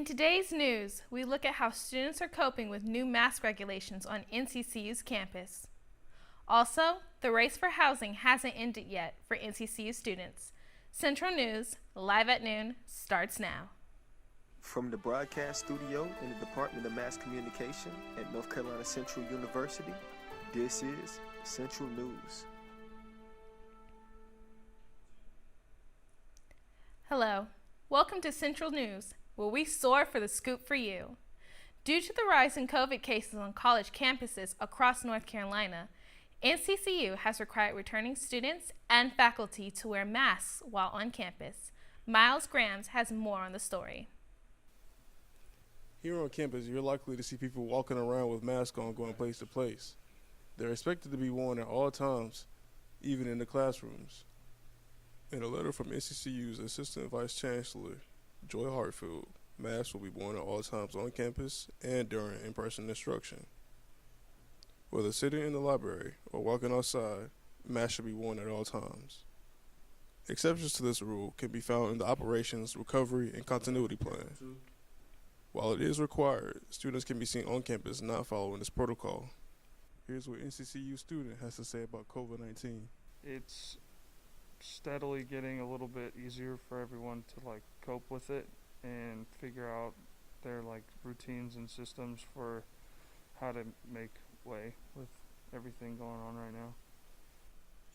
In today's news, we look at how students are coping with new mask regulations on NCCU's campus. Also, the race for housing hasn't ended yet for NCCU students. Central News, live at noon, starts now. From the broadcast studio in the Department of Mass Communication at North Carolina Central University, this is Central News. Hello, welcome to Central News, where we soar for the scoop for you. Due to the rise in COVID cases on college campuses across North Carolina, NCCU has required returning students and faculty to wear masks while on campus. Miles Grams has more on the story. Here on campus, you're likely to see people walking around with masks on going place to place. They're expected to be worn at all times, even in the classrooms. In a letter from NCCU's Assistant Vice Chancellor, Joy Hartfield, masks will be worn at all times on campus and during in-person instruction. Whether sitting in the library or walking outside, masks should be worn at all times. Exceptions to this rule can be found in the Operations, Recovery, and Continuity Plan. While it is required, students can be seen on campus not following this protocol. Here's what NCCU student has to say about COVID-19. It's steadily getting a little bit easier for everyone to cope with it and figure out their routines and systems for how to make way with everything going on right now.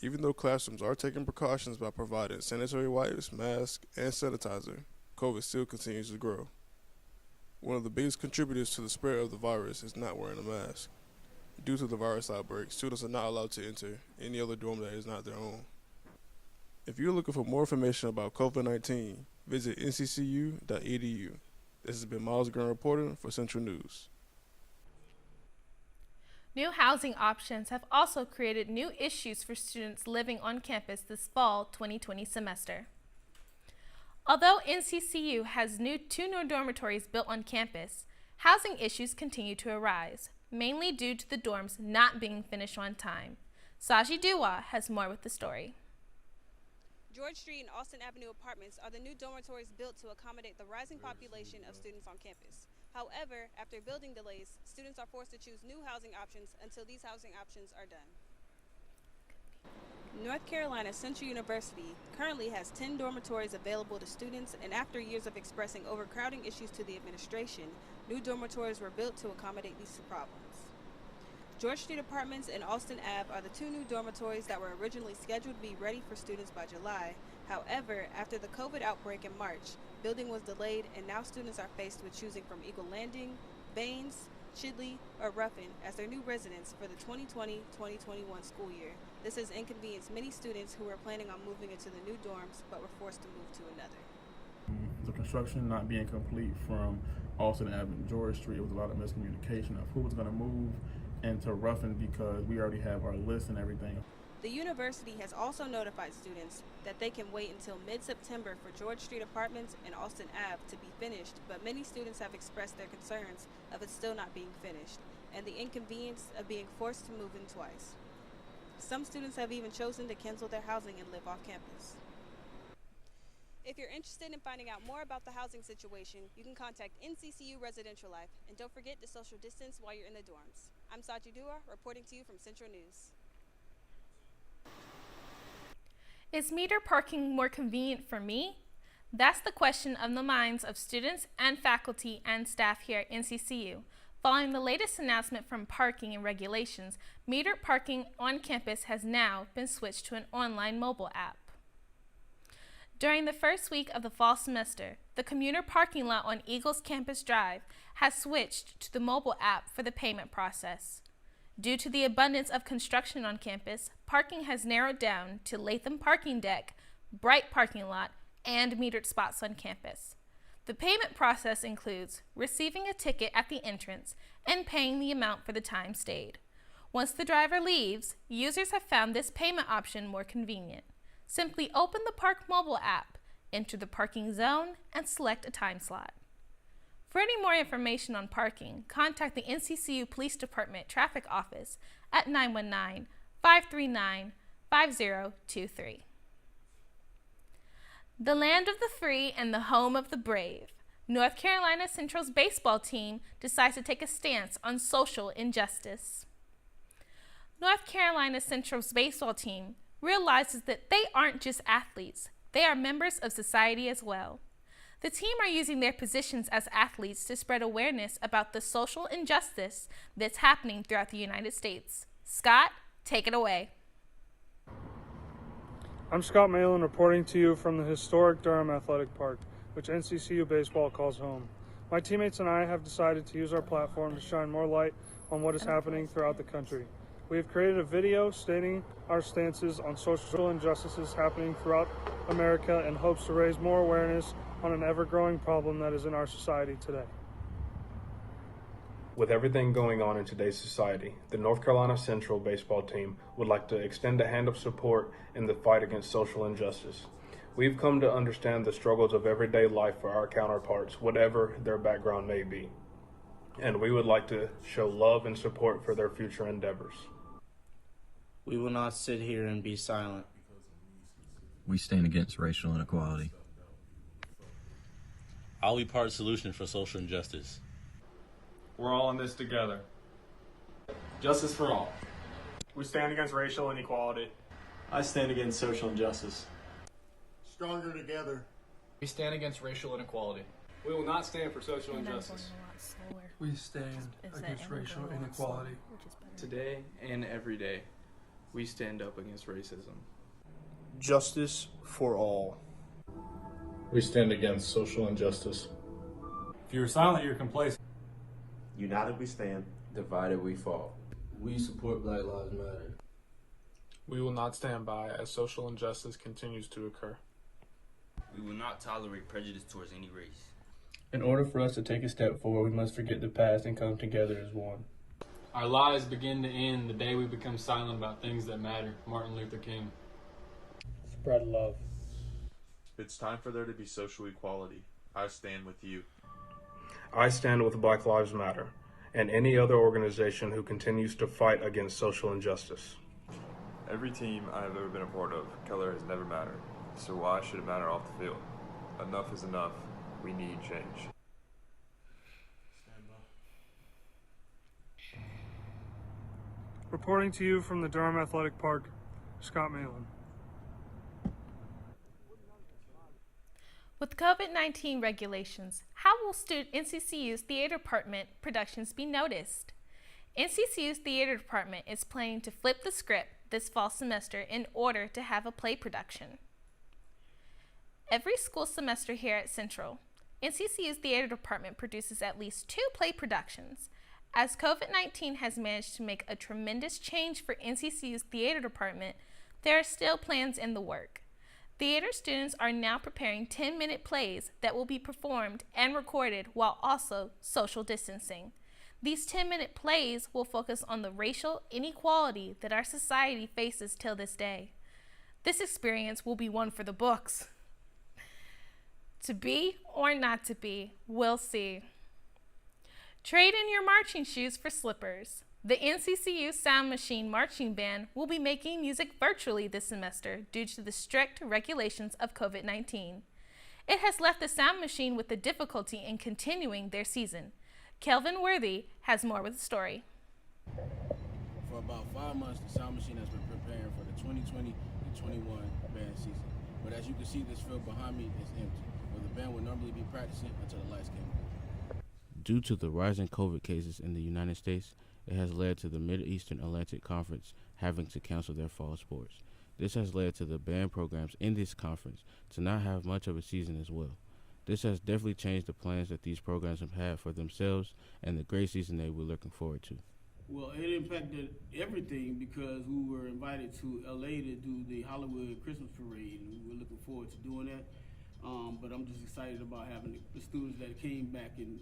Even though classrooms are taking precautions by providing sanitary wipes, masks, and sanitizer, COVID still continues to grow. One of the biggest contributors to the spread of the virus is not wearing a mask. Due to the virus outbreak, students are not allowed to enter any other dorm that is not their own. If you're looking for more information about COVID-19, visit nccu.edu. This has been Miles Graham reporting for Central News. New housing options have also created new issues for students living on campus this fall 2020 semester. Although NCCU has two new dormitories built on campus, housing issues continue to arise, mainly due to the dorms not being finished on time. Saji Dua has more with the story. George Street and Austin Avenue apartments are the new dormitories built to accommodate the rising population of students on campus. However, after building delays, students are forced to choose new housing options until these housing options are done. North Carolina Central University currently has 10 dormitories available to students, and after years of expressing overcrowding issues to the administration, new dormitories were built to accommodate these problems. George Street Apartments and Austin Ave are the two new dormitories that were originally scheduled to be ready for students by July. However, after the COVID outbreak in March, building was delayed, and now students are faced with choosing from Eagle Landing, Baines, Chidley, or Ruffin as their new residence for the 2020-2021 school year. This has inconvenienced many students who were planning on moving into the new dorms but were forced to move to another. The construction not being complete from Austin Ave and George Street, it was a lot of miscommunication of who was going to move into Ruffin because we already have our list and everything. The university has also notified students that they can wait until mid-September for George Street Apartments and Austin Ave to be finished, but many students have expressed their concerns of it still not being finished and the inconvenience of being forced to move in twice. Some students have even chosen to cancel their housing and live off campus. If you're interested in finding out more about the housing situation, you can contact NCCU Residential Life, and don't forget to social distance while you're in the dorms. I'm Saji Dua, reporting to you from Central News. Is meter parking more convenient for me? That's the question on the minds of students and faculty and staff here at NCCU. Following the latest announcement from Parking and Regulations, metered parking on campus has now been switched to an online mobile app. During the first week of the fall semester, the commuter parking lot on Eagles Campus Drive has switched to the mobile app for the payment process. Due to the abundance of construction on campus, parking has narrowed down to Latham Parking Deck, Bright Parking Lot, and metered spots on campus. The payment process includes receiving a ticket at the entrance and paying the amount for the time stayed. Once the driver leaves, users have found this payment option more convenient. Simply open the Park mobile app, enter the parking zone, and select a time slot. For any more information on parking, contact the NCCU Police Department Traffic Office at 919-539-5023. The land of the free and the home of the brave. North Carolina Central's baseball team decides to take a stance on social injustice. North Carolina Central's baseball team realizes that they aren't just athletes, they are members of society as well. The team are using their positions as athletes to spread awareness about the social injustice that's happening throughout the United States. Scott, take it away. I'm Scott Malin reporting to you from the historic Durham Athletic Park, which NCCU Baseball calls home. My teammates and I have decided to use our platform to shine more light on what is happening throughout the country. We have created a video stating our stances on social injustices happening throughout America in hopes to raise more awareness on an ever-growing problem that is in our society today. With everything going on in today's society, the North Carolina Central baseball team would like to extend a hand of support in the fight against social injustice. We've come to understand the struggles of everyday life for our counterparts, whatever their background may be. And we would like to show love and support for their future endeavors. We will not sit here and be silent. We stand against racial inequality. I'll be part of the solution for social injustice. We're all in this together. Justice for all. We stand against racial inequality. I stand against social injustice. Stronger together. We stand against racial inequality. We will not stand for social injustice. We stand against racial inequality. Today and every day, we stand up against racism. Justice for all. We stand against social injustice. If you're silent, you're complacent. United we stand. Divided we fall. We support Black Lives Matter. We will not stand by as social injustice continues to occur. We will not tolerate prejudice towards any race. In order for us to take a step forward, we must forget the past and come together as one. Our lives begin to end the day we become silent about things that matter. Martin Luther King. Spread love. It's time for there to be social equality. I stand with you. I stand with Black Lives Matter and any other organization who continues to fight against social injustice. Every team I have ever been a part of, color has never mattered. So why should it matter off the field? Enough is enough. We need change. Reporting to you from the Durham Athletic Park, Scott Malin. With COVID-19 regulations, how will NCCU's Theatre Department productions be noticed? NCCU's Theatre Department is planning to flip the script this fall semester in order to have a play production. Every school semester here at Central, NCCU's Theatre Department produces at least 2 play productions. As COVID-19 has managed to make a tremendous change for NCCU's Theatre Department, there are still plans in the work. Theater students are now preparing 10-minute plays that will be performed and recorded while also social distancing. These 10-minute plays will focus on the racial inequality that our society faces till this day. This experience will be one for the books. To be or not to be, we'll see. Trade in your marching shoes for slippers. The NCCU Sound Machine Marching Band will be making music virtually this semester due to the strict regulations of COVID-19. It has left the Sound Machine with the difficulty in continuing their season. Kelvin Worthy has more with the story. For about 5 months, the Sound Machine has been preparing for the 2020 and 21 band season. But as you can see, this field behind me is empty, where the band would normally be practicing until the lights came on. Due to the rising COVID cases in the United States, it has led to the Mid-Eastern Atlantic Conference having to cancel their fall sports. This has led to the band programs in this conference to not have much of a season as well. This has definitely changed the plans that these programs have had for themselves and the great season they were looking forward to. Well, it impacted everything because we were invited to LA to do the Hollywood Christmas Parade, and we were looking forward to doing that. But I'm just excited about having the students that came back and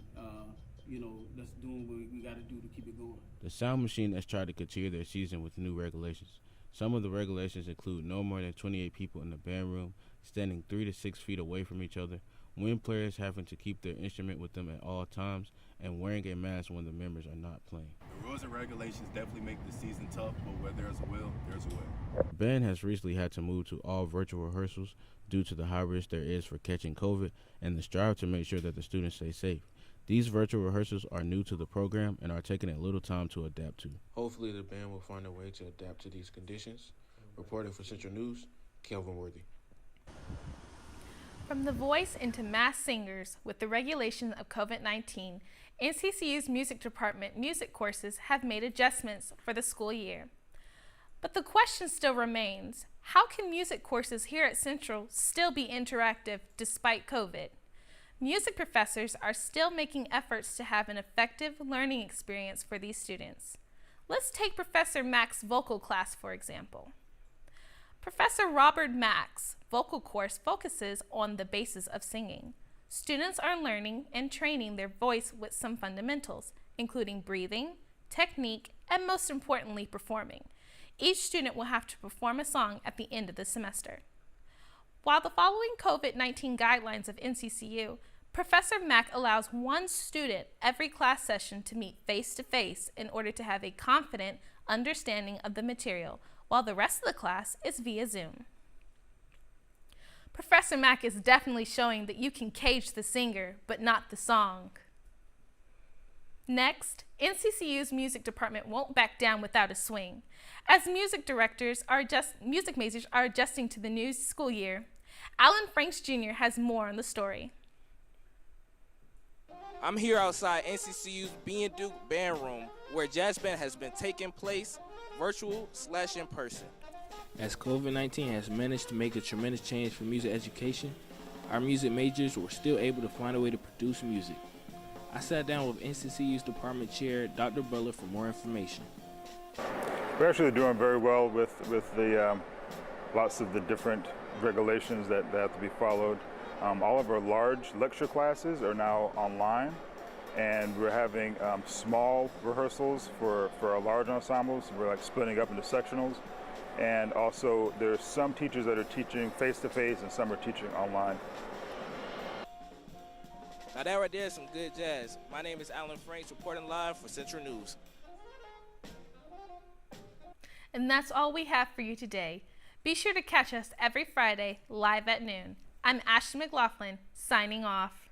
that's doing what we got to do to keep it going. The Sound Machine has tried to continue their season with new regulations. Some of the regulations include no more than 28 people in the band room, standing 3 to 6 feet away from each other, wind players having to keep their instrument with them at all times, and wearing a mask when the members are not playing. The rules and regulations definitely make the season tough, but where there's a will, there's a way. The band has recently had to move to all virtual rehearsals due to the high risk there is for catching COVID and the strive to make sure that the students stay safe. These virtual rehearsals are new to the program and are taking a little time to adapt to. Hopefully the band will find a way to adapt to these conditions. Reporting for Central News, Kelvin Worthy. From the voice into mass singers with the regulation of COVID-19, NCCU's music department music courses have made adjustments for the school year. But the question still remains, how can music courses here at Central still be interactive despite COVID? Music professors are still making efforts to have an effective learning experience for these students. Let's take Professor Mack's vocal class, for example. Professor Robert Mack's vocal course focuses on the basis of singing. Students are learning and training their voice with some fundamentals, including breathing, technique, and most importantly, performing. Each student will have to perform a song at the end of the semester. While the following COVID-19 guidelines of NCCU, Professor Mack allows one student every class session to meet face-to-face in order to have a confident understanding of the material, while the rest of the class is via Zoom. Professor Mack is definitely showing that you can cage the singer, but not the song. Next, NCCU's music department won't back down without a swing. As music majors are adjusting to the new school year, Alan Franks Jr. has more on the story. I'm here outside NCCU's B and Duke band room, where jazz band has been taking place, virtual/in person. As COVID-19 has managed to make a tremendous change for music education, our music majors were still able to find a way to produce music. I sat down with NCCU's department chair, Dr. Butler, for more information. We're actually doing very well with the lots of the different regulations that have to be followed. All of our large lecture classes are now online, and we're having small rehearsals for our large ensembles. We're like splitting up into sectionals, and also there's some teachers that are teaching face-to-face and some are teaching online. Now that right there is some good jazz. My name is Alan Franks, reporting live for Central News. And that's all we have for you today. Be sure to catch us every Friday live at noon. I'm Ashley McLaughlin, signing off.